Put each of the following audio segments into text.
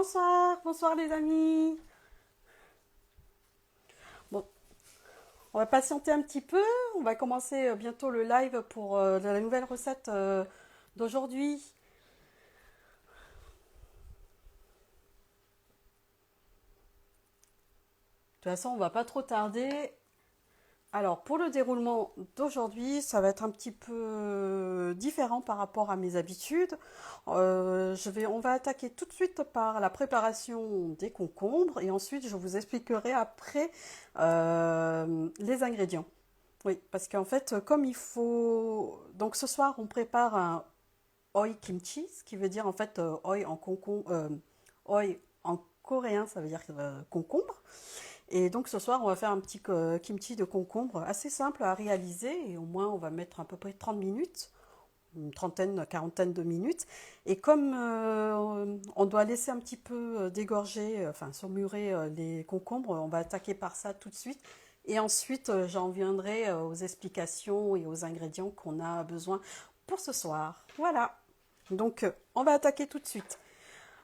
Bonsoir, bonsoir les amis. Bon, on va patienter un petit peu. On va commencer bientôt le live pour la nouvelle recette d'aujourd'hui. De toute façon, on va pas trop tarder. Alors, pour le déroulement d'aujourd'hui, ça va être un petit peu différent par rapport à mes habitudes. On va attaquer tout de suite par la préparation des concombres et ensuite je vous expliquerai après les ingrédients. Oui, parce qu'en fait, comme il faut... Donc ce soir, on prépare un oi kimchi, ce qui veut dire en fait oi en coréen, ça veut dire concombre. Et donc ce soir, on va faire un petit kimchi de concombre assez simple à réaliser et au moins on va mettre à peu près 30 minutes, une trentaine, quarantaine de minutes. Et comme on doit laisser un petit peu dégorger, enfin surmurer les concombres, on va attaquer par ça tout de suite. Et ensuite, j'en viendrai aux explications et aux ingrédients qu'on a besoin pour ce soir. Voilà. Donc, on va attaquer tout de suite.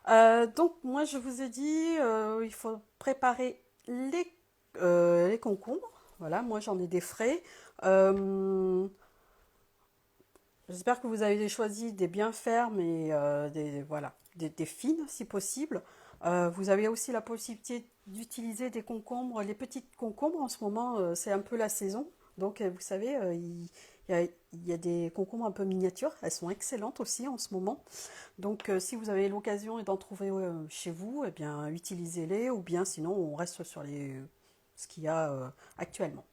Donc, moi, je vous ai dit, il faut préparer les concombres. Voilà, moi, j'en ai des frais. Euh, J'espère que vous avez choisi des bien fermes et voilà, des fines si possible. Vous avez aussi la possibilité d'utiliser des concombres, les petites concombres en ce moment, c'est un peu la saison. Donc vous savez, il y a des concombres un peu miniatures, elles sont excellentes aussi en ce moment. Donc si vous avez l'occasion d'en trouver chez vous, eh bien utilisez-les ou bien sinon on reste sur ce qu'il y a actuellement.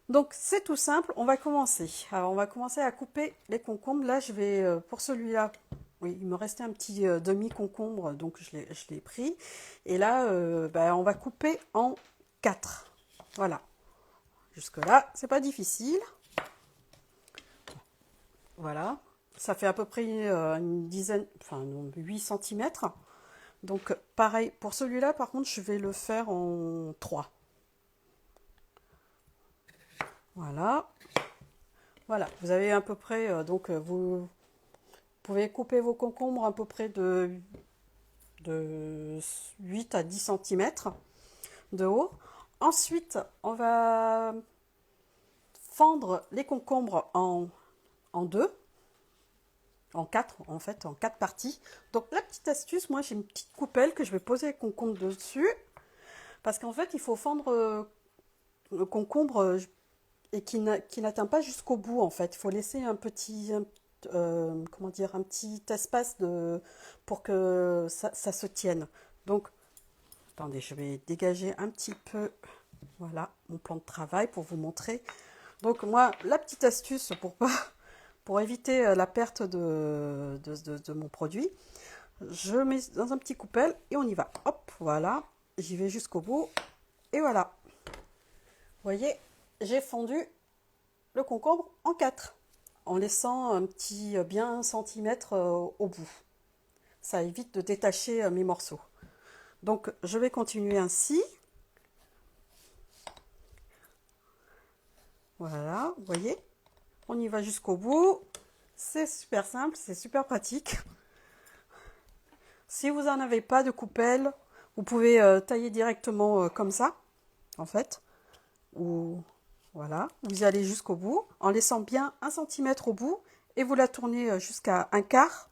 Donc c'est tout simple, on va commencer. Alors on va commencer à couper les concombres. Là je vais, pour celui-là, oui, il me restait un petit demi-concombre, donc je l'ai pris. Et là, on va couper en 4. Voilà. Jusque-là, c'est pas difficile. Voilà. Ça fait à peu près une dizaine, enfin non, 8 cm. Donc pareil, pour celui-là, par contre, je vais le faire en 3. Voilà. Voilà, vous avez à peu près, vous pouvez couper vos concombres à peu près de 8 à 10 cm de haut. Ensuite, on va fendre les concombres en deux, en quatre en fait, en quatre parties. Donc la petite astuce, moi j'ai une petite coupelle que je vais poser les concombres dessus, parce qu'en fait il faut fendre le concombre et qui n'atteint pas jusqu'au bout en fait. Il faut laisser un petit, comment dire, un petit espace pour que ça se tienne. Donc, attendez, je vais dégager un petit peu, voilà, mon plan de travail pour vous montrer. Donc moi, la petite astuce pour éviter la perte de mon produit, je mets dans un petit coupelle et on y va. Hop, voilà, j'y vais jusqu'au bout et voilà. Vous voyez, j'ai fondu le concombre en 4 en laissant un petit bien 1 centimètre au bout. Ça évite de détacher mes morceaux. Donc je vais continuer ainsi. Voilà, vous voyez, on y va jusqu'au bout. C'est super simple, c'est super pratique. Si vous n'en avez pas de coupelle, vous pouvez tailler directement comme ça, en fait. Ou voilà, vous y allez jusqu'au bout en laissant bien 1 centimètre au bout et vous la tournez jusqu'à un quart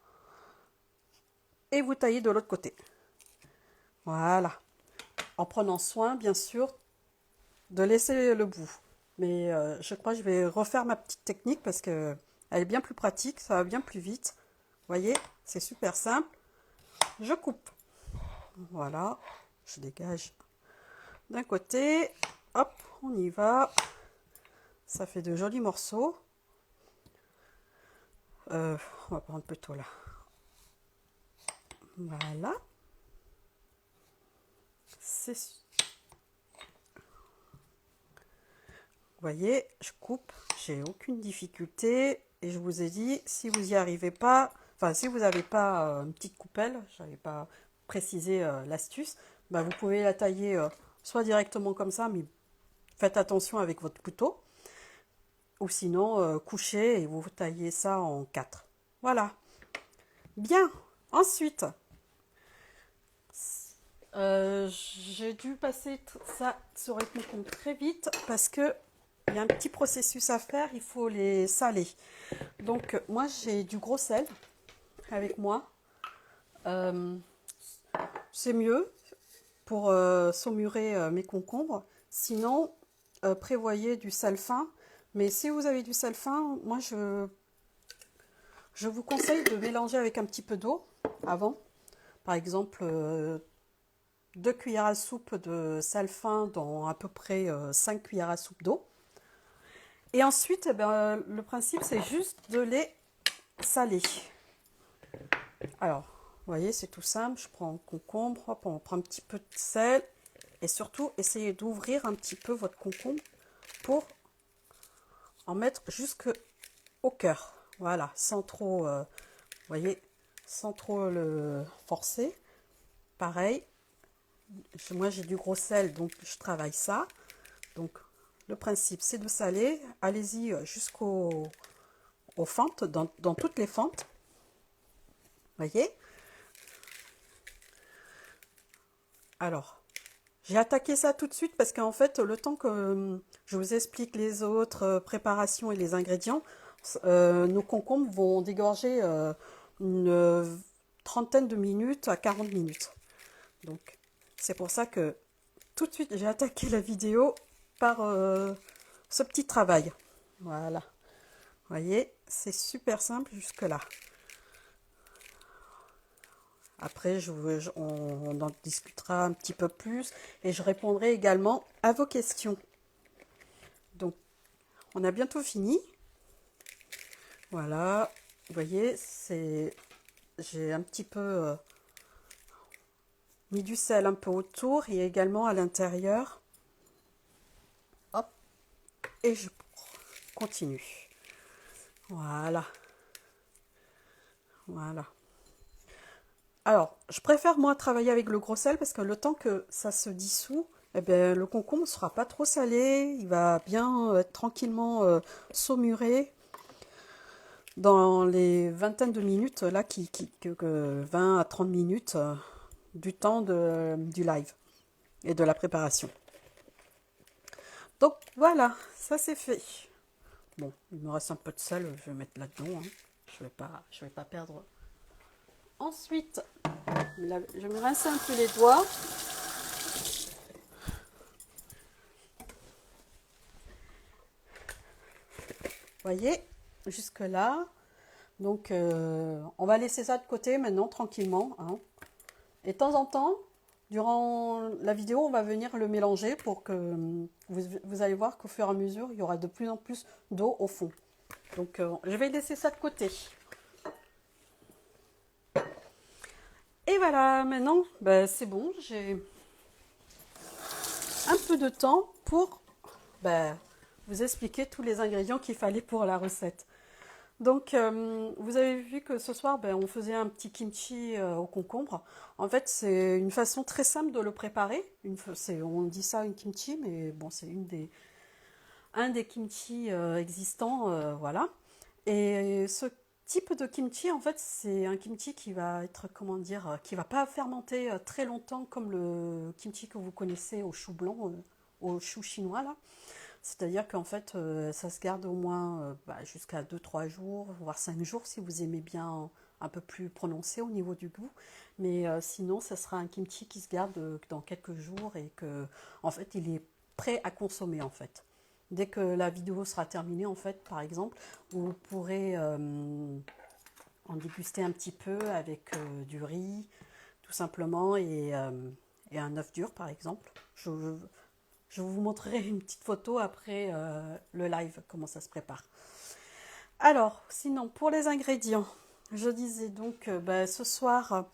et vous taillez de l'autre côté. Voilà, en prenant soin bien sûr de laisser le bout. Mais je crois que je vais refaire ma petite technique parce que elle est bien plus pratique, ça va bien plus vite. Vous voyez, c'est super simple. Je coupe. Voilà, je dégage d'un côté. Hop, on y va. Ça fait de jolis morceaux. On va prendre plutôt là. Voilà. C'est... Vous voyez, je coupe, j'ai aucune difficulté. Et je vous ai dit, si vous n'y arrivez pas, enfin si vous n'avez pas une petite coupelle, je n'avais pas précisé l'astuce, bah, vous pouvez la tailler soit directement comme ça, mais faites attention avec votre couteau. Ou sinon, couchez et vous taillez ça en 4. Voilà. Bien. Ensuite, J'ai dû passer ça sur les concombres très vite parce que il y a un petit processus à faire, il faut les saler. Donc moi j'ai du gros sel avec moi. Euh, c'est mieux pour saumurer mes concombres. Sinon, prévoyez du sel fin. Mais si vous avez du sel fin, moi je vous conseille de mélanger avec un petit peu d'eau avant. Par exemple, 2 cuillères à soupe de sel fin dans à peu près 5 cuillères à soupe d'eau. Et ensuite, eh ben, le principe, c'est juste de les saler. Alors, vous voyez, c'est tout simple. Je prends un concombre, hop, on prend un petit peu de sel. Et surtout, essayez d'ouvrir un petit peu votre concombre pour en mettre jusqu'au cœur. Voilà, sans trop, vous voyez, sans trop le forcer. Pareil, moi j'ai du gros sel, donc je travaille ça. Donc, le principe, c'est de saler. Allez-y jusqu'aux fentes, dans toutes les fentes. Vous voyez? Alors, j'ai attaqué ça tout de suite parce qu'en fait, le temps que je vous explique les autres préparations et les ingrédients, nos concombres vont dégorger une trentaine de minutes à 40 minutes. Donc, c'est pour ça que tout de suite, j'ai attaqué la vidéo par ce petit travail. Voilà. Vous voyez, c'est super simple jusque-là. Après, on en discutera un petit peu plus et je répondrai également à vos questions. Donc, on a bientôt fini. Voilà, vous voyez, j'ai un petit peu mis du sel un peu autour et également à l'intérieur. Hop, et je continue. Voilà, voilà. Alors, je préfère moi travailler avec le gros sel parce que le temps que ça se dissout, eh bien, le concombre ne sera pas trop salé, il va bien être tranquillement saumuré dans les vingtaines de minutes, là, 20 à 30 minutes du temps du live et de la préparation. Donc voilà, ça c'est fait. Bon, il me reste un peu de sel, je vais mettre là-dedans, hein. Je vais pas perdre. Ensuite, je vais me rincer un peu les doigts. Voyez, jusque là. Donc, on va laisser ça de côté maintenant, tranquillement, hein. Et de temps en temps, durant la vidéo, on va venir le mélanger pour que vous allez voir qu'au fur et à mesure, il y aura de plus en plus d'eau au fond. Donc, je vais laisser ça de côté. Et voilà, maintenant, ben, c'est bon, j'ai un peu de temps pour ben, vous expliquer tous les ingrédients qu'il fallait pour la recette. Donc, vous avez vu que ce soir, ben, on faisait un petit kimchi au concombre. En fait, c'est une façon très simple de le préparer. On dit ça une kimchi, mais bon, c'est un des kimchi existants, voilà. Et ce type de kimchi, en fait, c'est un kimchi qui va être, comment dire, qui va pas fermenter très longtemps comme le kimchi que vous connaissez au chou blanc, au chou chinois, là. C'est-à-dire qu'en fait, ça se garde au moins jusqu'à 2 3 jours, voire 5 jours si vous aimez bien un peu plus prononcé au niveau du goût. Mais sinon, ça sera un kimchi qui se garde dans quelques jours et que, en fait, il est prêt à consommer en fait. Dès que la vidéo sera terminée, en fait, par exemple, vous pourrez en déguster un petit peu avec du riz, tout simplement, et un œuf dur, par exemple. Je vous montrerai une petite photo après le live, comment ça se prépare. Alors, sinon, pour les ingrédients, je disais donc, ce soir,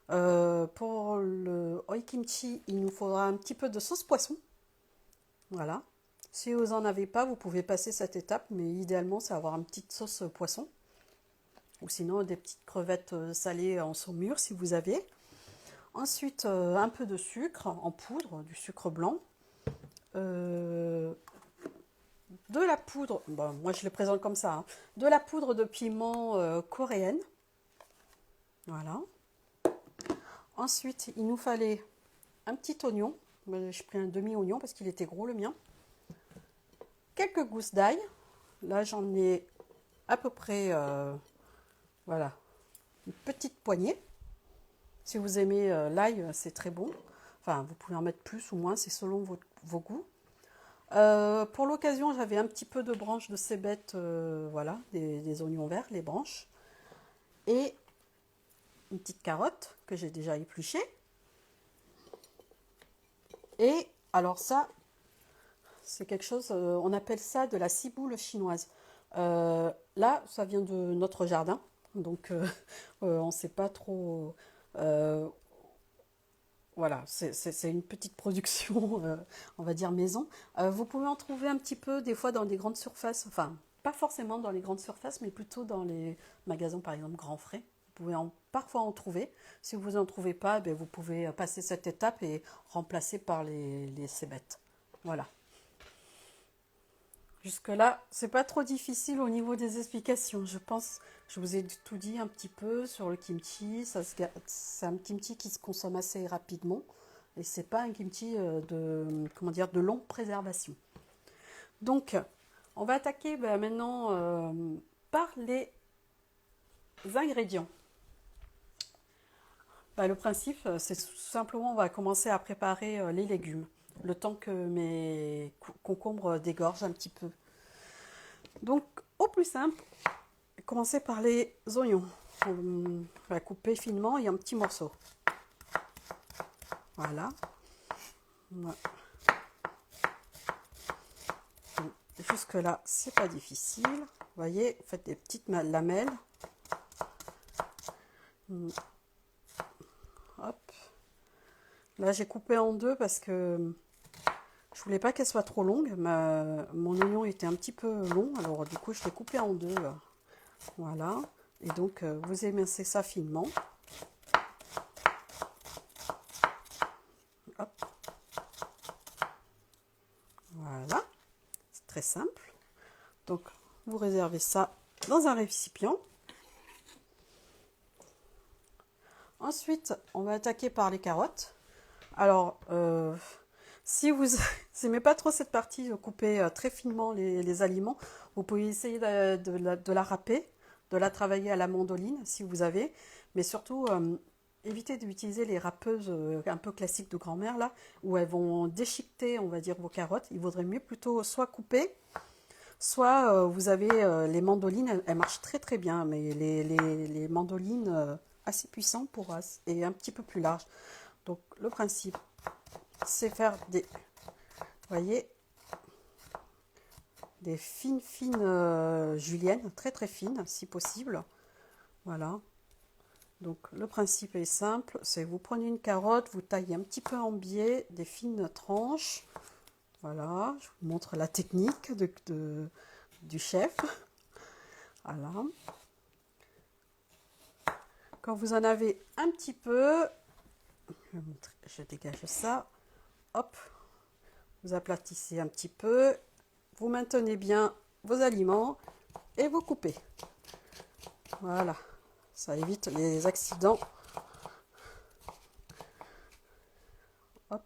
pour le oi kimchi, il nous faudra un petit peu de sauce poisson. Voilà. Si vous n'en avez pas, vous pouvez passer cette étape, mais idéalement, c'est avoir une petite sauce poisson. Ou sinon, des petites crevettes salées en saumure, si vous avez. Ensuite, un peu de sucre en poudre, du sucre blanc. De la poudre, bon, moi je le présente comme ça, hein, de la poudre de piment coréenne. Voilà. Ensuite, il nous fallait un petit oignon. J'ai pris un demi-oignon parce qu'il était gros le mien. Quelques gousses d'ail. Là, j'en ai à peu près, voilà, une petite poignée. Si vous aimez l'ail, c'est très bon. Enfin, vous pouvez en mettre plus ou moins, c'est selon vos goûts. Pour l'occasion, j'avais un petit peu de branches de cébette, voilà, des oignons verts, les branches. Et une petite carotte que j'ai déjà épluchée. Et alors ça, c'est quelque chose, on appelle ça de la ciboule chinoise. Là, ça vient de notre jardin, donc on ne sait pas trop. Voilà, c'est une petite production, on va dire maison. Vous pouvez en trouver un petit peu des fois dans des grandes surfaces, enfin pas forcément dans les grandes surfaces, mais plutôt dans les magasins par exemple Grand Frais. Vous pouvez parfois en trouver. Si vous n'en trouvez pas, ben, vous pouvez passer cette étape et remplacer par les cébettes. Voilà. Jusque-là, c'est pas trop difficile au niveau des explications. Je pense, je vous ai tout dit un petit peu sur le kimchi. C'est un kimchi qui se consomme assez rapidement et c'est pas un kimchi de, comment dire, de longue préservation. Donc, on va attaquer maintenant par les ingrédients. Le principe, c'est tout simplement, on va commencer à préparer les légumes, le temps que mes concombres dégorgent un petit peu. Donc, au plus simple, commencer par les oignons. On va couper finement et en petits morceaux. Voilà. Jusque là, c'est pas difficile. Vous voyez, vous faites des petites lamelles. Hop. Là, j'ai coupé en deux parce que je voulais pas qu'elle soit trop longue. Mon oignon était un petit peu long, alors du coup, je l'ai coupé en deux. Voilà. Et donc, vous émincez ça finement. Hop. Voilà. C'est très simple. Donc, vous réservez ça dans un récipient. Ensuite, on va attaquer par les carottes. Alors, si vous n'aimez pas trop cette partie de couper très finement les aliments, vous pouvez essayer de la râper, de la travailler à la mandoline si vous avez, mais surtout évitez d'utiliser les râpeuses un peu classiques de grand-mère là, où elles vont déchiqueter, on va dire, vos carottes. Il vaudrait mieux plutôt soit couper, soit vous avez les mandolines, elles marchent très très bien, mais les mandolines assez puissantes et un petit peu plus larges. Donc le principe, c'est faire des, vous voyez, des fines juliennes, très très fines si possible. Voilà. Donc le principe est simple, c'est vous prenez une carotte, vous taillez un petit peu en biais, des fines tranches. Voilà, je vous montre la technique du chef. Voilà. Quand vous en avez un petit peu, je dégage ça. Hop, vous aplatissez un petit peu, vous maintenez bien vos aliments et vous coupez. Voilà, ça évite les accidents. Hop,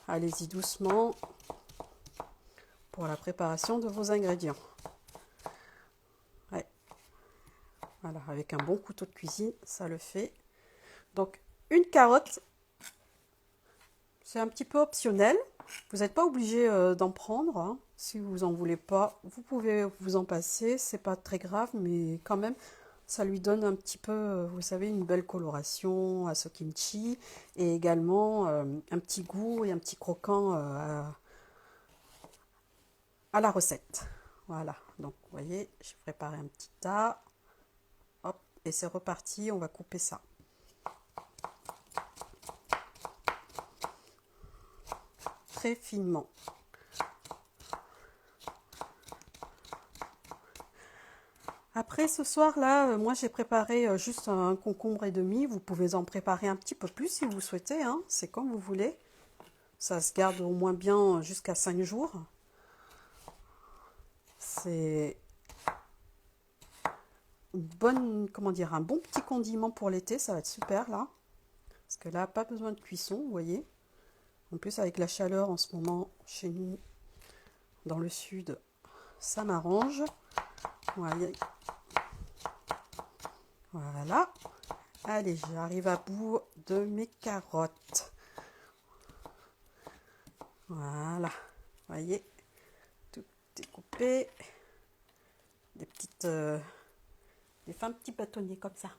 allez-y doucement pour la préparation de vos ingrédients. Ouais. Voilà, avec un bon couteau de cuisine, ça le fait. Donc, une carotte, c'est un petit peu optionnel. Vous n'êtes pas obligé d'en prendre. Hein. Si vous en voulez pas, vous pouvez vous en passer. C'est pas très grave, mais quand même, ça lui donne un petit peu, vous savez, une belle coloration à ce kimchi et également un petit goût et un petit croquant à la recette. Voilà. Donc, vous voyez, j'ai préparé un petit tas. Hop, et c'est reparti. On va couper ça. Très finement. Après ce soir-là, moi j'ai préparé juste un concombre et demi. Vous pouvez en préparer un petit peu plus si vous souhaitez, hein. C'est comme vous voulez. Ça se garde au moins bien jusqu'à 5 jours. C'est une bonne, comment dire, un bon petit condiment pour l'été, ça va être super là. Parce que là, pas besoin de cuisson, vous voyez. En plus, avec la chaleur en ce moment, chez nous, dans le sud, ça m'arrange. Voilà. Allez, j'arrive à bout de mes carottes. Voilà. Vous voyez, tout est coupé. Des petites... des fins petits bâtonniers comme ça.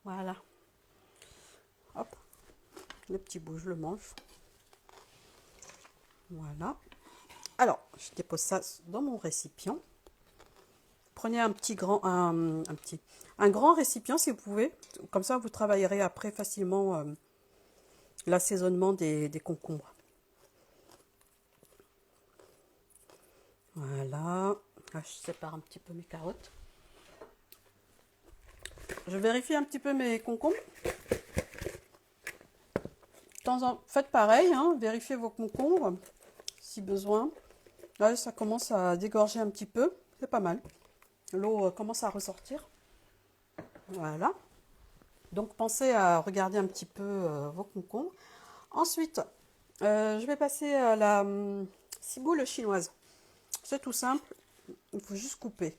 Voilà. Hop. Le petit bout, je le mange. Voilà. Alors, je dépose ça dans mon récipient. Prenez un grand récipient si vous pouvez. Comme ça, vous travaillerez après facilement l'assaisonnement des concombres. Voilà. Là, je sépare un petit peu mes carottes. Je vérifie un petit peu mes concombres. Faites pareil, hein, vérifiez vos concombres si besoin. Là, ça commence à dégorger un petit peu. C'est pas mal. L'eau commence à ressortir. Voilà. Donc, pensez à regarder un petit peu vos concombres. Ensuite, je vais passer à la ciboule chinoise. C'est tout simple. Il faut juste couper.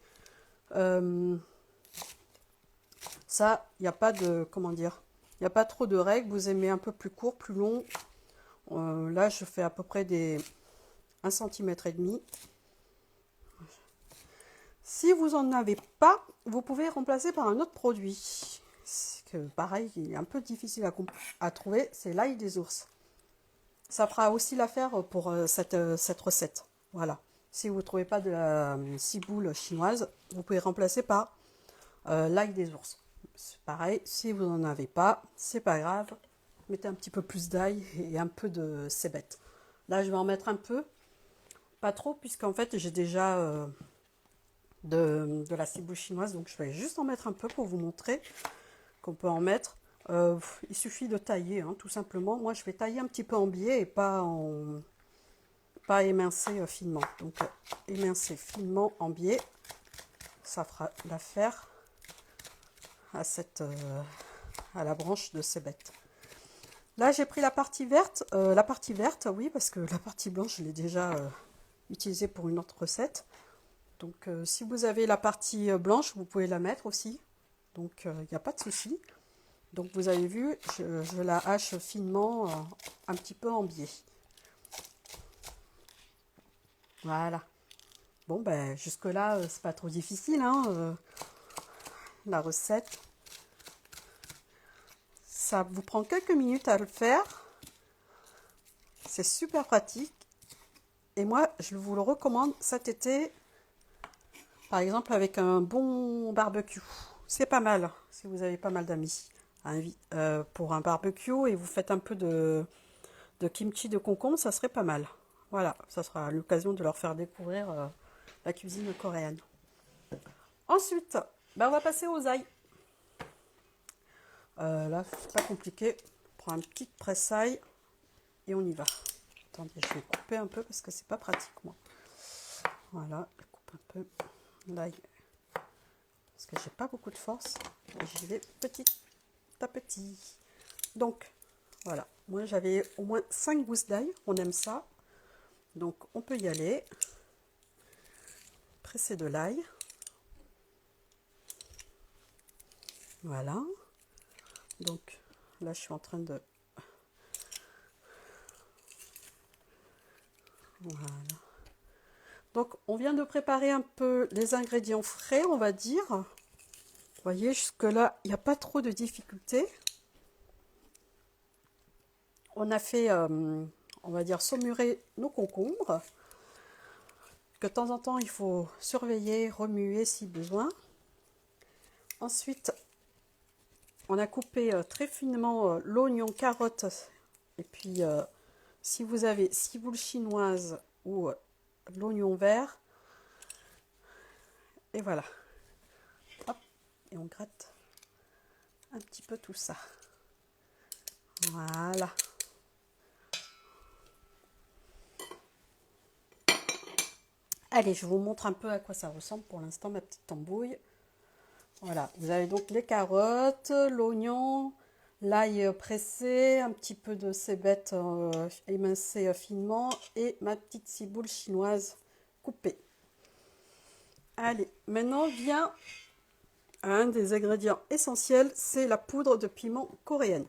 Ça, il n'y a pas de... Comment dire? Il n'y a pas trop de règles. Vous aimez un peu plus court, plus long. Là, je fais à peu près des 1,5 cm. Si vous n'en avez pas, vous pouvez remplacer par un autre produit. Que, pareil, il est un peu difficile à trouver. C'est l'ail des ours. Ça fera aussi l'affaire pour cette recette. Voilà. Si vous ne trouvez pas de la ciboule chinoise, vous pouvez remplacer par l'ail des ours. C'est pareil, si vous n'en avez pas, c'est pas grave. Mettez un petit peu plus d'ail et un peu de cébette. Là, je vais en mettre un peu. Pas trop, puisqu'en fait, j'ai déjà de la ciboule chinoise. Donc, je vais juste en mettre un peu pour vous montrer qu'on peut en mettre. Il suffit de tailler, hein, tout simplement. Moi, je vais tailler un petit peu en biais et pas émincer finement. Donc, émincer finement en biais, ça fera l'affaire à la branche de cébette. Là, j'ai pris la partie verte. Oui, parce que la partie blanche, je l'ai déjà utilisée pour une autre recette. Donc, si vous avez la partie blanche, vous pouvez la mettre aussi. Donc, il n'y a pas de souci. Donc, vous avez vu, je la hache finement, un petit peu en biais. Voilà. Bon, ben, jusque-là, c'est pas trop difficile, hein, la recette. Ça vous prend quelques minutes à le faire. C'est super pratique. Et moi, je vous le recommande cet été, par exemple, avec un bon barbecue. C'est pas mal, si vous avez pas mal d'amis pour un barbecue et vous faites un peu de kimchi de concombre, ça serait pas mal. Voilà, ça sera l'occasion de leur faire découvrir la cuisine coréenne. Ensuite, ben on va passer aux ail. Là, c'est pas compliqué. On prend un petit presse-ail et on y va. Attendez, je vais couper un peu parce que c'est pas pratique, moi. Voilà, je coupe un peu l'ail parce que j'ai pas beaucoup de force et j'y vais petit à petit. Donc, voilà. Moi, j'avais au moins 5 gousses d'ail. On aime ça. Donc, on peut y aller. Presser de l'ail. Voilà. Donc, là, je suis en train de... Voilà. Donc, on vient de préparer un peu les ingrédients frais, on va dire. Vous voyez, jusque-là, il n'y a pas trop de difficultés. On a fait, on va dire, saumurer nos concombres. Que de temps en temps, il faut surveiller, remuer si besoin. Ensuite, on a coupé très finement l'oignon, carotte. Et puis, si vous avez ciboule chinoise ou l'oignon vert. Et voilà. Hop, et on gratte un petit peu tout ça. Voilà. Allez, je vous montre un peu à quoi ça ressemble pour l'instant, ma petite tambouille. Voilà, vous avez donc les carottes, l'oignon, l'ail pressé, un petit peu de cébettes émincées finement et ma petite ciboule chinoise coupée. Allez, maintenant vient un des ingrédients essentiels, c'est la poudre de piment coréenne.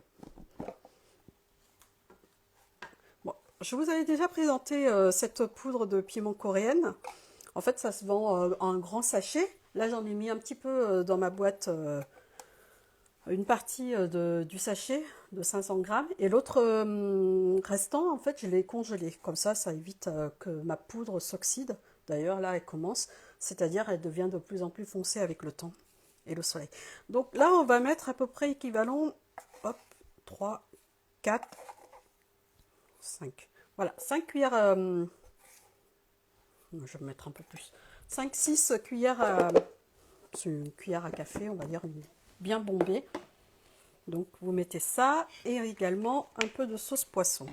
Bon, je vous avais déjà présenté cette poudre de piment coréenne. En fait, ça se vend en grand sachet. Là, j'en ai mis un petit peu dans ma boîte, une partie du sachet de 500 grammes. Et l'autre restant, en fait, je l'ai congelé. Comme ça évite que ma poudre s'oxyde. D'ailleurs, là, elle commence. C'est-à-dire, elle devient de plus en plus foncée avec le temps et le soleil. Donc là, on va mettre à peu près équivalent, hop, 3, 4, 5. Voilà, 5 cuillères, je vais mettre un peu plus. 5-6 cuillères c'est une cuillère à café, on va dire, bien bombée. Donc vous mettez ça et également un peu de sauce poisson.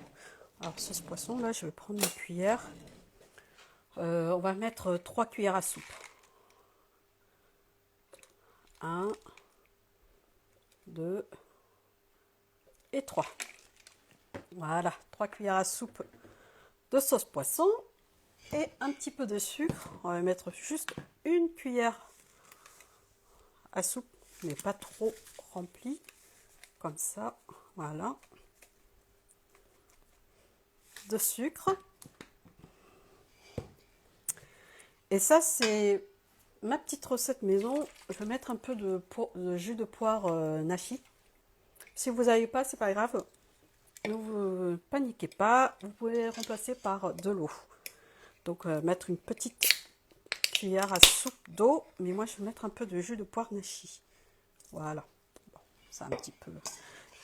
Alors sauce poisson, là je vais prendre une cuillère. On va mettre 3 cuillères à soupe. 1, 2 et 3. Voilà, 3 cuillères à soupe de sauce poisson et un petit peu de sucre. On va mettre juste une cuillère à soupe, mais pas trop remplie, comme ça, voilà, de sucre. Et ça, c'est ma petite recette maison. Je vais mettre un peu de jus de poire nashi. Si vous n'avez pas, c'est pas grave. Ne vous paniquez pas. Vous pouvez remplacer par de l'eau. Donc, mettre une petite cuillère à soupe d'eau. Mais moi, je vais mettre un peu de jus de poire nashi. Voilà. Bon, ça un petit peu.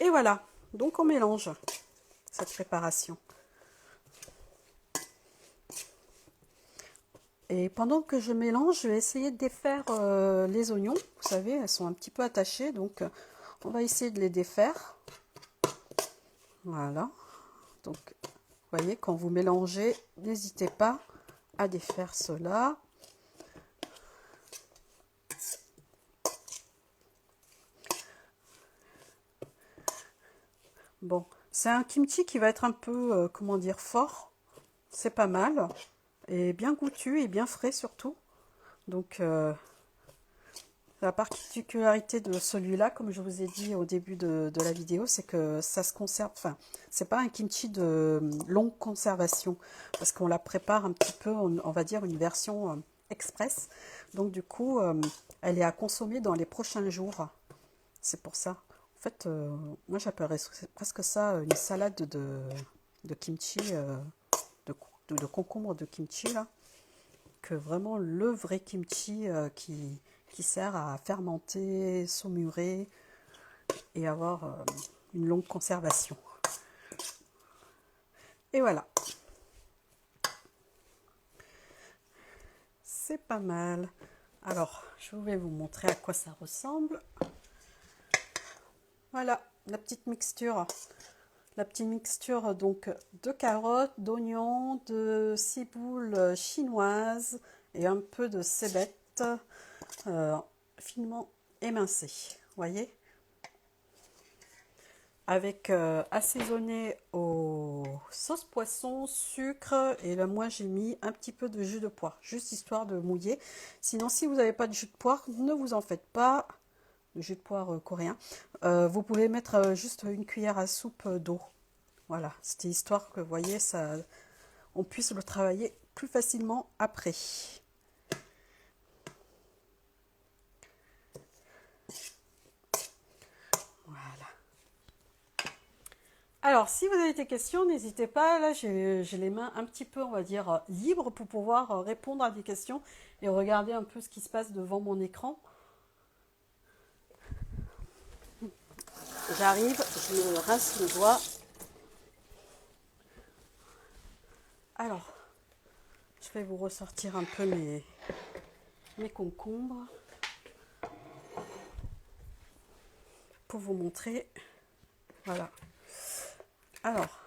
Et voilà. Donc, on mélange cette préparation. Et pendant que je mélange, je vais essayer de défaire les oignons. Vous savez, elles sont un petit peu attachées, donc on va essayer de les défaire. Voilà. Donc, vous voyez, quand vous mélangez, n'hésitez pas à défaire cela. Bon, c'est un kimchi qui va être un peu, comment dire, fort. C'est pas mal. Et bien goûtu et bien frais surtout. Donc, la particularité de celui-là, comme je vous ai dit au début de la vidéo, c'est que ça se conserve, enfin, c'est pas un kimchi de longue conservation, parce qu'on la prépare un petit peu, on va dire une version express. Donc du coup, elle est à consommer dans les prochains jours. C'est pour ça. En fait, moi j'appellerais presque ça une salade de kimchi, de concombre de kimchi, là. Que vraiment le vrai kimchi qui sert à fermenter, saumurer et avoir une longue conservation. Et voilà. C'est pas mal. Alors, je vais vous montrer à quoi ça ressemble. Voilà, la petite mixture. La petite mixture donc de carottes, d'oignons, de ciboule chinoise et un peu de cébettes finement émincées. Voyez, avec assaisonné aux sauces poisson, sucre et là moi j'ai mis un petit peu de jus de poire, juste histoire de mouiller. Sinon si vous n'avez pas de jus de poire, ne vous en faites pas. Le jus de poire coréen. Vous pouvez mettre juste une cuillère à soupe d'eau. Voilà, c'était histoire que, vous voyez, ça, on puisse le travailler plus facilement après. Voilà. Alors, si vous avez des questions, n'hésitez pas. Là, j'ai les mains un petit peu, on va dire, libres pour pouvoir répondre à des questions et regarder un peu ce qui se passe devant mon écran. J'arrive, je me rince le doigt. Alors, je vais vous ressortir un peu mes concombres pour vous montrer. Voilà. Alors,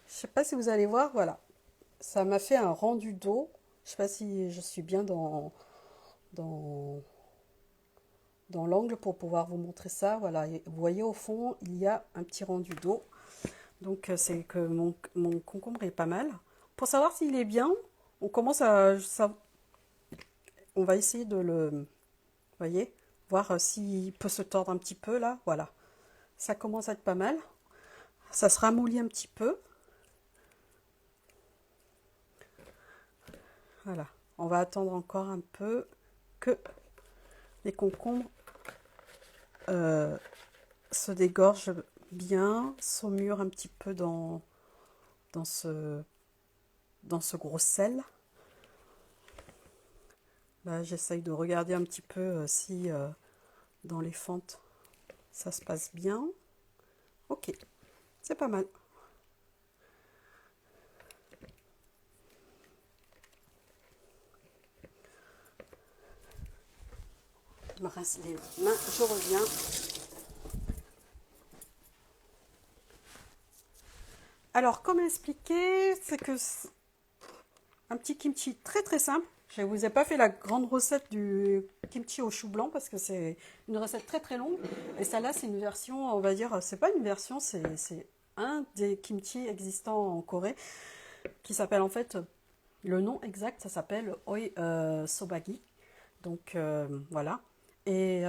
je sais pas si vous allez voir, voilà. Ça m'a fait un rendu d'eau. Je sais pas si je suis bien dans dans l'angle pour pouvoir vous montrer ça. Voilà, et vous voyez au fond, il y a un petit rendu d'eau. Donc c'est que mon concombre est pas mal. Pour savoir s'il est bien, on commence à... on va essayer de le... Vous voyez, voir s'il peut se tordre un petit peu là. Voilà, ça commence à être pas mal. Ça se ramollit un petit peu. Voilà, on va attendre encore un peu que les concombres se dégorgent bien, saumurent un petit peu dans ce gros sel. Là, j'essaye de regarder un petit peu si dans les fentes ça se passe bien. Ok, c'est pas mal. Je me rince les mains, je reviens. Alors, comme expliqué, c'est que un petit kimchi très très simple. Je ne vous ai pas fait la grande recette du kimchi au chou blanc parce que c'est une recette très très longue. Et celle-là, c'est une version, on va dire, c'est pas une version, c'est un des kimchi existants en Corée qui s'appelle en fait, le nom exact, ça s'appelle Oi Sobagi. Donc voilà. Et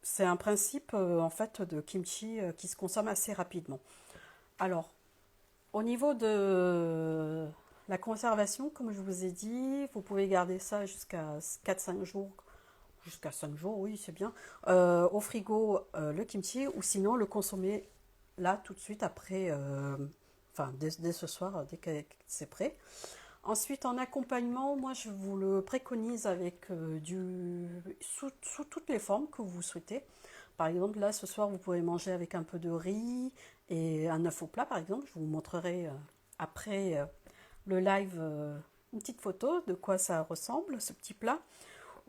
c'est un principe en fait de kimchi qui se consomme assez rapidement. Alors, au niveau de la conservation, comme je vous ai dit, vous pouvez garder ça jusqu'à 4-5 jours. Jusqu'à 5 jours, oui, c'est bien. Au frigo, le kimchi, ou sinon le consommer là, tout de suite, après, enfin, dès ce soir, dès que c'est prêt. Ensuite, en accompagnement, moi, je vous le préconise avec sous toutes les formes que vous souhaitez. Par exemple, là, ce soir, vous pouvez manger avec un peu de riz et un œuf au plat, par exemple. Je vous montrerai après le live une petite photo de quoi ça ressemble, ce petit plat.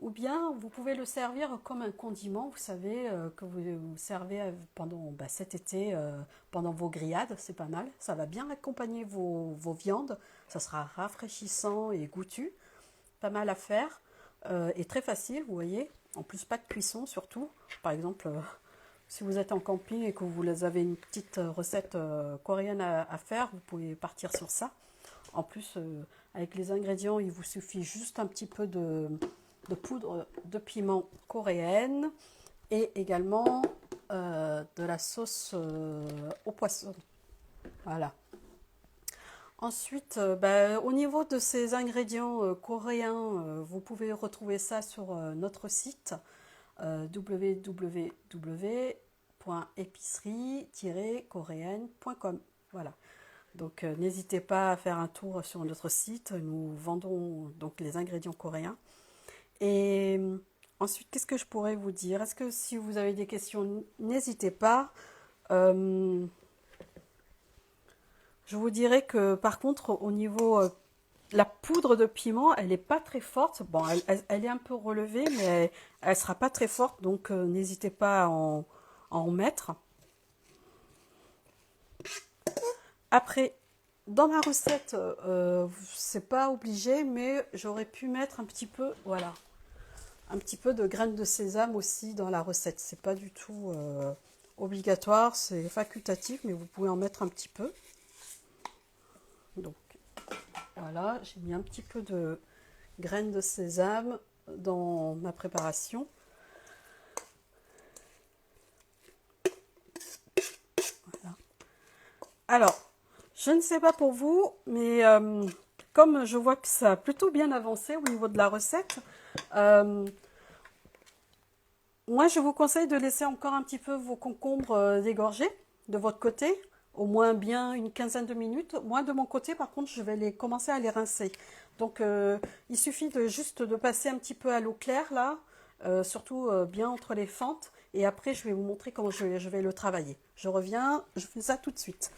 Ou bien, vous pouvez le servir comme un condiment, vous savez, que vous servez pendant cet été, pendant vos grillades, c'est pas mal. Ça va bien accompagner vos viandes, ça sera rafraîchissant et goûtu. Pas mal à faire et très facile, vous voyez. En plus, pas de cuisson surtout. Par exemple, si vous êtes en camping et que vous avez une petite recette coréenne à faire, vous pouvez partir sur ça. En plus, avec les ingrédients, il vous suffit juste un petit peu de poudre de piment coréenne et également de la sauce au poisson. Voilà. Ensuite, au niveau de ces ingrédients coréens, vous pouvez retrouver ça sur notre site www.épicerie-coréenne.com. Voilà. Donc n'hésitez pas à faire un tour sur notre site. Nous vendons donc les ingrédients coréens. Et ensuite, qu'est-ce que je pourrais vous dire? Est-ce que si vous avez des questions, n'hésitez pas. Je vous dirais que par contre, au niveau la poudre de piment, elle n'est pas très forte. Bon, elle est un peu relevée, mais elle ne sera pas très forte, donc n'hésitez pas à en mettre. Après, dans ma recette, c'est pas obligé, mais j'aurais pu mettre un petit peu, voilà, un petit peu de graines de sésame aussi dans la recette. C'est pas du tout obligatoire, c'est facultatif, mais vous pouvez en mettre un petit peu. Donc voilà, j'ai mis un petit peu de graines de sésame dans ma préparation. Voilà. Alors, je ne sais pas pour vous, mais comme je vois que ça a plutôt bien avancé au niveau de la recette, moi je vous conseille de laisser encore un petit peu vos concombres dégorgés de votre côté, au moins bien une quinzaine de minutes. Moi de mon côté, par contre, je vais commencer à les rincer. Donc il suffit juste de passer un petit peu à l'eau claire là, surtout bien entre les fentes, et après je vais vous montrer comment je vais le travailler. Je reviens, je fais ça tout de suite.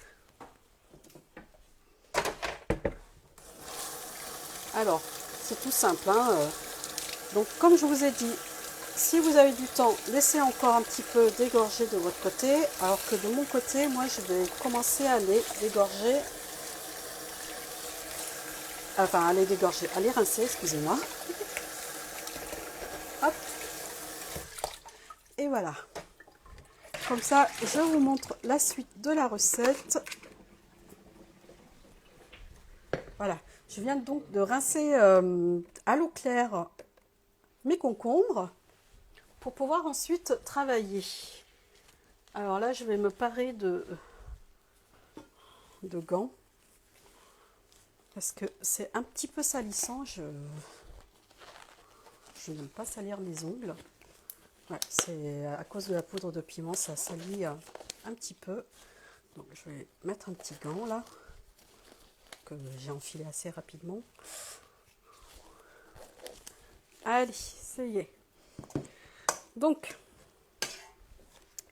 Alors, c'est tout simple, hein. Donc, comme je vous ai dit, si vous avez du temps, laissez encore un petit peu dégorger de votre côté, alors que de mon côté, moi, je vais commencer à les dégorger, enfin, à les dégorger, à les rincer, excusez-moi. Hop. voilà. Comme ça, je vous montre la suite de la recette. Voilà, je viens donc de rincer à l'eau claire mes concombres pour pouvoir ensuite travailler. Alors là, je vais me parer de gants parce que c'est un petit peu salissant. Je n'aime pas salir mes ongles. Ouais, c'est à cause de la poudre de piment, ça salit un petit peu. Donc je vais mettre un petit gant là que j'ai enfilé assez rapidement. Allez, ça y est. Donc,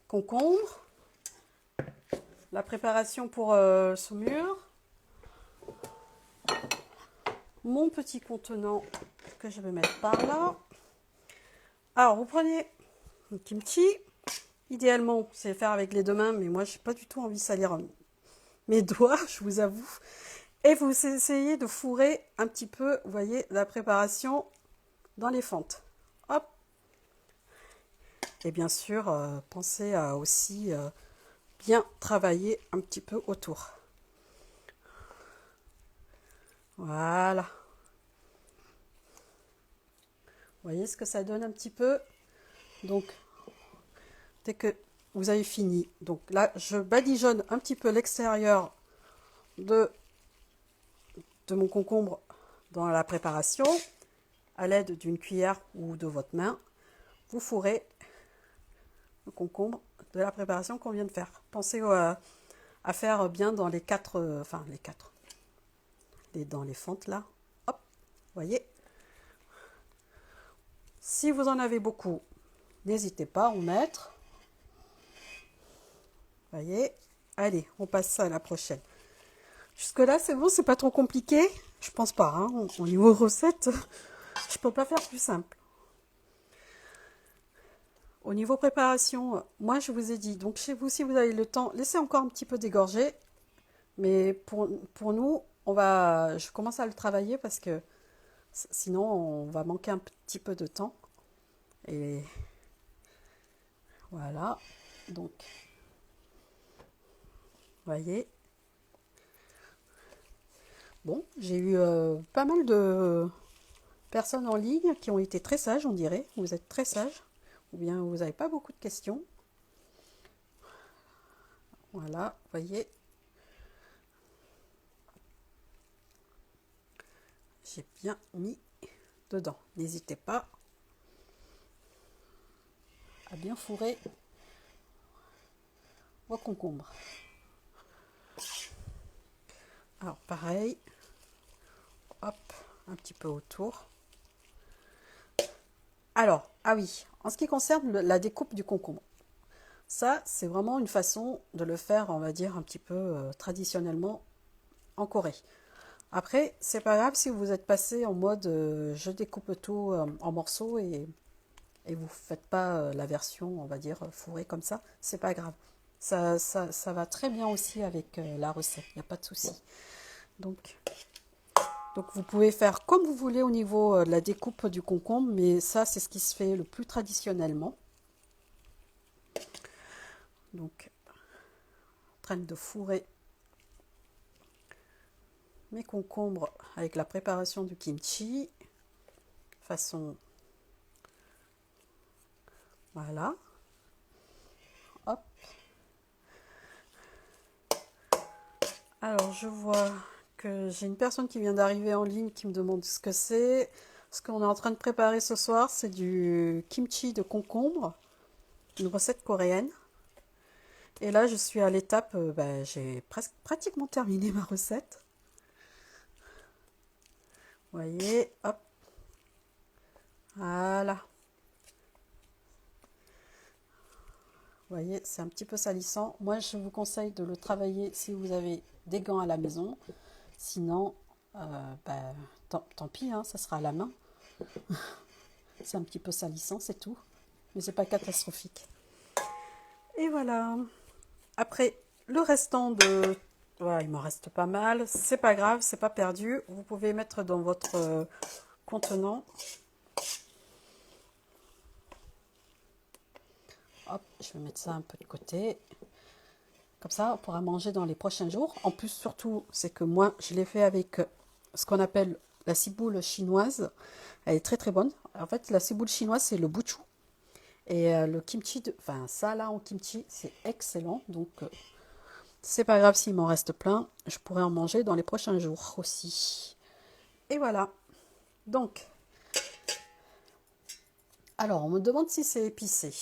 concombre, la préparation pour saumure, mon petit contenant que je vais mettre par là. Alors, vous prenez le kimchi. Idéalement, c'est faire avec les deux mains, mais moi, j'ai pas du tout envie de salir mes doigts, je vous avoue. Et vous essayez de fourrer un petit peu, vous voyez, la préparation dans les fentes. Hop. Et bien sûr, pensez à aussi bien travailler un petit peu autour. Voilà. Vous voyez ce que ça donne un petit peu. Donc, dès que vous avez fini, donc là, je badigeonne un petit peu l'extérieur de mon concombre dans la préparation à l'aide d'une cuillère ou de votre main. Vous fourrez le concombre de la préparation qu'on vient de faire. Pensez à faire bien dans les quatre, dans les fentes là. Hop, voyez. Si vous en avez beaucoup, n'hésitez pas à en mettre. Voyez. Allez, on passe ça à la prochaine. Jusque là, c'est bon, c'est pas trop compliqué. Je pense pas. Hein, au niveau recette, je peux pas faire plus simple. Au niveau préparation, moi je vous ai dit, donc chez vous, si vous avez le temps, laissez encore un petit peu dégorger. Mais pour nous, je commence à le travailler parce que sinon on va manquer un petit peu de temps. Et voilà, donc, voyez. Bon, j'ai eu pas mal de personnes en ligne qui ont été très sages, on dirait. Vous êtes très sages. Ou bien vous n'avez pas beaucoup de questions. Voilà, voyez. J'ai bien mis dedans. N'hésitez pas à bien fourrer vos concombres. Alors pareil, hop, un petit peu autour. Alors, ah oui, en ce qui concerne la découpe du concombre, ça c'est vraiment une façon de le faire, on va dire, un petit peu traditionnellement en Corée. Après, c'est pas grave si vous êtes passé en mode je découpe tout en morceaux et vous faites pas la version, on va dire, fourrée comme ça, c'est pas grave. Ça va très bien aussi avec la recette, il n'y a pas de souci. Donc vous pouvez faire comme vous voulez au niveau de la découpe du concombre, mais ça c'est ce qui se fait le plus traditionnellement. Donc, en train de fourrer mes concombres avec la préparation du kimchi, façon, voilà, hop. Alors je vois que j'ai une personne qui vient d'arriver en ligne qui me demande ce que c'est. Ce qu'on est en train de préparer ce soir, c'est du kimchi de concombre, une recette coréenne. Et là, je suis à l'étape, j'ai pratiquement terminé ma recette. Vous voyez, hop, voilà. Vous voyez, c'est un petit peu salissant. Moi, je vous conseille de le travailler si vous avez des gants à la maison. Sinon, tant pis, hein, ça sera à la main. C'est un petit peu salissant, c'est tout. Mais c'est pas catastrophique. Et voilà. Après, le restant de... Voilà, il m'en reste pas mal. C'est pas grave, c'est pas perdu. Vous pouvez mettre dans votre contenant. Hop, je vais mettre ça un peu de côté. Comme ça, on pourra manger dans les prochains jours. En plus, surtout, c'est que moi, je l'ai fait avec ce qu'on appelle la ciboule chinoise. Elle est très très bonne. En fait, la ciboule chinoise, c'est le buchu. Et le kimchi, enfin ça là en kimchi, c'est excellent. Donc, c'est pas grave s'il m'en reste plein. Je pourrais en manger dans les prochains jours aussi. Et voilà. Donc, alors, on me demande si c'est épicé.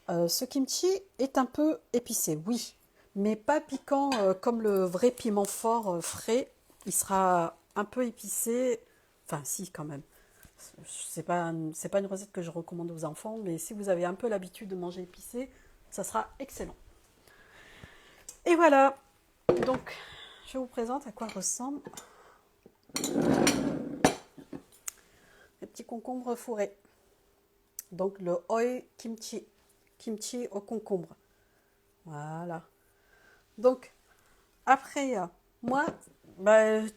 Ce kimchi est un peu épicé, oui, mais pas piquant comme le vrai piment fort frais. Il sera un peu épicé, enfin si quand même. C'est pas une recette que je recommande aux enfants, mais si vous avez un peu l'habitude de manger épicé, ça sera excellent. Et voilà, donc je vous présente à quoi ressemblent les petits concombres fourrés. Donc le oi kimchi, kimchi au concombre. Voilà. Donc après, moi,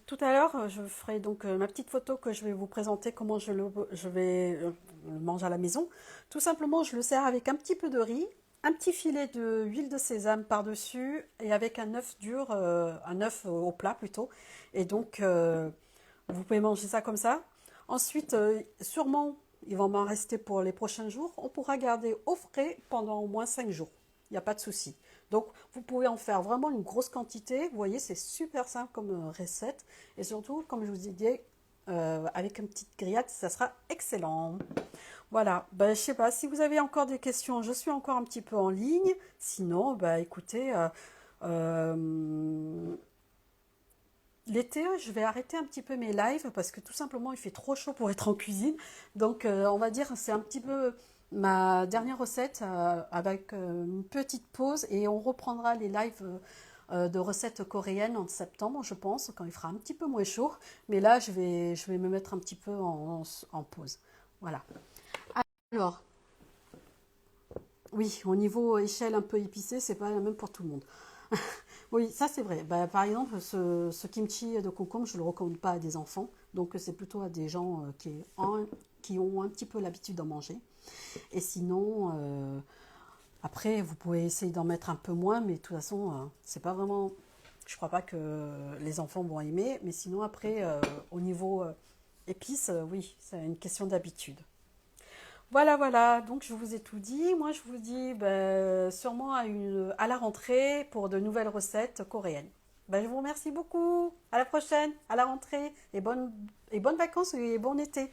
tout à l'heure, je ferai donc ma petite photo que je vais vous présenter comment je vais le manger à la maison. Tout simplement, je le sers avec un petit peu de riz, un petit filet d'huile de sésame par-dessus et avec un œuf dur, un œuf au plat plutôt. Et donc, vous pouvez manger ça comme ça. Ensuite, sûrement, il va m'en rester pour les prochains jours. On pourra garder au frais pendant au moins 5 jours. Il n'y a pas de souci. Donc, vous pouvez en faire vraiment une grosse quantité. Vous voyez, c'est super simple comme recette. Et surtout, comme je vous ai dit, avec une petite grillade, ça sera excellent. Voilà. Ben, je sais pas, si vous avez encore des questions, je suis encore un petit peu en ligne. Sinon, bah, écoutez, euh, l'été, je vais arrêter un petit peu mes lives parce que tout simplement il fait trop chaud pour être en cuisine. Donc on va dire c'est un petit peu ma dernière recette avec une petite pause et on reprendra les lives de recettes coréennes en septembre, je pense, quand il fera un petit peu moins chaud. Mais là, je vais me mettre un petit peu en pause. Voilà. Alors, oui, au niveau échelle un peu épicée, c'est pas la même pour tout le monde. Oui, ça c'est vrai. Bah, par exemple, ce kimchi de concombre, je ne le recommande pas à des enfants. Donc c'est plutôt à des gens qui ont un petit peu l'habitude d'en manger. Et sinon, après, vous pouvez essayer d'en mettre un peu moins, mais de toute façon, c'est pas vraiment. Je crois pas que les enfants vont aimer. Mais sinon, après, au niveau épices, oui, c'est une question d'habitude. Voilà, voilà, donc je vous ai tout dit. Moi, je vous dis sûrement à la rentrée pour de nouvelles recettes coréennes. Je vous remercie beaucoup. À la prochaine, à la rentrée, et bonnes vacances et bon été.